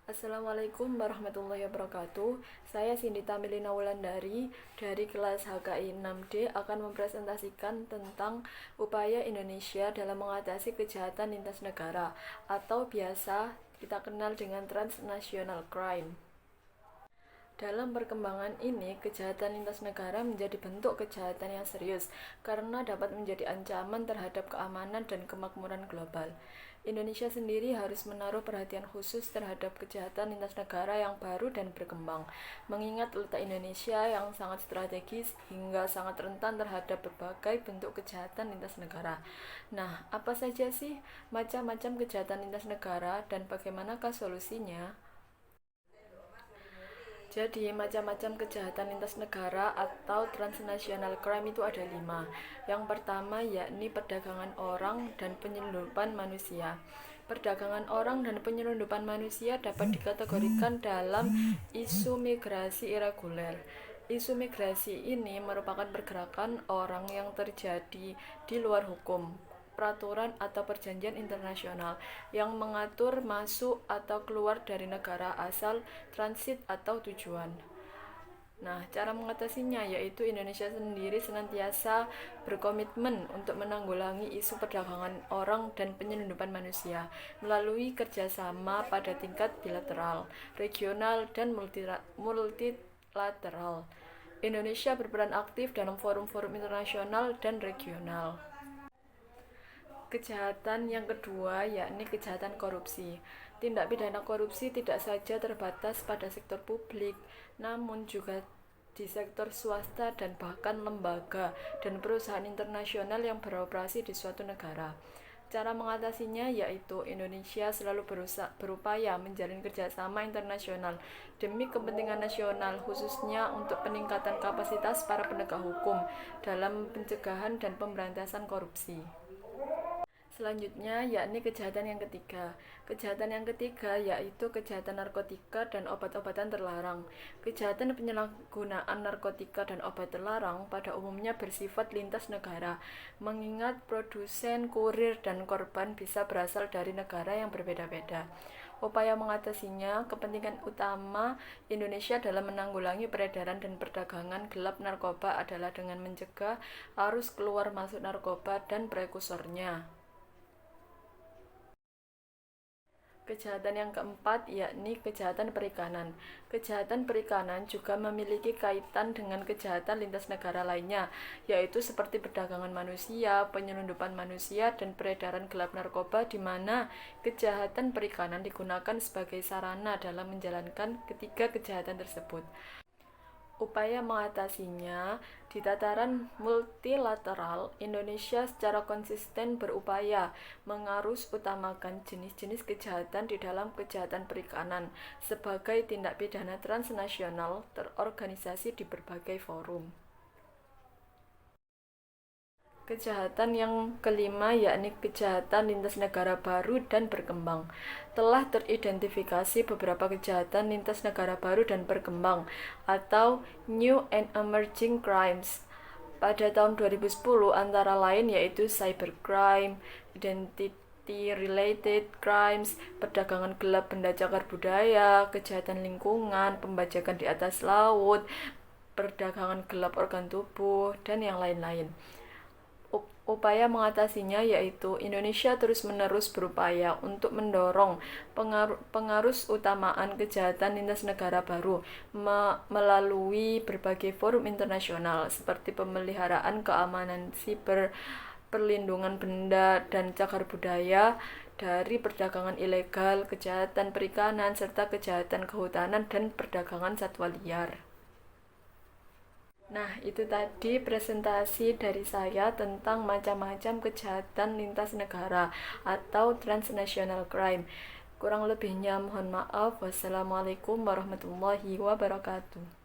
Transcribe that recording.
Assalamualaikum warahmatullahi wabarakatuh. Saya Sindita Melina Wulandari dari kelas HKI 6D akan mempresentasikan tentang upaya Indonesia dalam mengatasi kejahatan lintas negara atau biasa kita kenal dengan transnational crime. Dalam perkembangan ini, kejahatan lintas negara menjadi bentuk kejahatan yang serius karena dapat menjadi ancaman terhadap keamanan dan kemakmuran global. Indonesia sendiri harus menaruh perhatian khusus terhadap kejahatan lintas negara yang baru dan berkembang, mengingat letak Indonesia yang sangat strategis hingga sangat rentan terhadap berbagai bentuk kejahatan lintas negara. Nah, apa saja sih macam-macam kejahatan lintas negara dan bagaimanakah solusinya? Jadi, macam-macam kejahatan lintas negara atau transnational crime itu ada 5. Yang pertama yakni perdagangan orang dan penyelundupan manusia. Perdagangan orang dan penyelundupan manusia dapat dikategorikan dalam isu migrasi irreguler. Isu migrasi ini merupakan pergerakan orang yang terjadi di luar hukum, peraturan atau perjanjian internasional yang mengatur masuk atau keluar dari negara asal, transit atau tujuan. Nah, cara mengatasinya yaitu Indonesia sendiri senantiasa berkomitmen untuk menanggulangi isu perdagangan orang dan penyelundupan manusia melalui kerjasama pada tingkat bilateral, regional, dan multilateral. Indonesia berperan aktif dalam forum-forum internasional dan regional. Kejahatan yang kedua yakni kejahatan korupsi. Tindak pidana korupsi tidak saja terbatas pada sektor publik, namun juga di sektor swasta dan bahkan lembaga dan perusahaan internasional yang beroperasi di suatu negara. Cara mengatasinya yaitu Indonesia selalu berupaya menjalin kerjasama internasional demi kepentingan nasional, khususnya untuk peningkatan kapasitas para penegak hukum dalam pencegahan dan pemberantasan korupsi. Selanjutnya yakni kejahatan yang ketiga. Kejahatan yang ketiga yaitu kejahatan narkotika dan obat-obatan terlarang. Kejahatan penyalahgunaan narkotika dan obat terlarang pada umumnya bersifat lintas negara, mengingat produsen, kurir, dan korban bisa berasal dari negara yang berbeda-beda. Upaya mengatasinya, kepentingan utama Indonesia dalam menanggulangi peredaran dan perdagangan gelap narkoba adalah dengan mencegah arus keluar masuk narkoba dan prekursornya. Kejahatan yang keempat yakni kejahatan perikanan. Kejahatan perikanan juga memiliki kaitan dengan kejahatan lintas negara lainnya, yaitu seperti perdagangan manusia, penyelundupan manusia, dan peredaran gelap narkoba, di mana kejahatan perikanan digunakan sebagai sarana dalam menjalankan ketiga kejahatan tersebut. Upaya mengatasinya, di tataran multilateral, Indonesia secara konsisten berupaya mengarus utamakan jenis-jenis kejahatan di dalam kejahatan perikanan sebagai tindak pidana transnasional terorganisasi di berbagai forum. Kejahatan yang kelima yakni kejahatan lintas negara baru dan berkembang. Telah teridentifikasi beberapa kejahatan lintas negara baru dan berkembang atau New and Emerging Crimes pada tahun 2010, antara lain yaitu cybercrime, identity related crimes, perdagangan gelap benda cagar budaya, kejahatan lingkungan, pembajakan di atas laut, perdagangan gelap organ tubuh, dan yang lain-lain. Upaya mengatasinya yaitu Indonesia terus-menerus berupaya untuk mendorong pengarus utamaan kejahatan lintas negara baru melalui berbagai forum internasional seperti pemeliharaan keamanan siber, perlindungan benda dan cagar budaya dari perdagangan ilegal, kejahatan perikanan, serta kejahatan kehutanan dan perdagangan satwa liar. Nah, itu tadi presentasi dari saya tentang macam-macam kejahatan lintas negara atau transnational crime. Kurang lebihnya mohon maaf. Wassalamualaikum warahmatullahi wabarakatuh.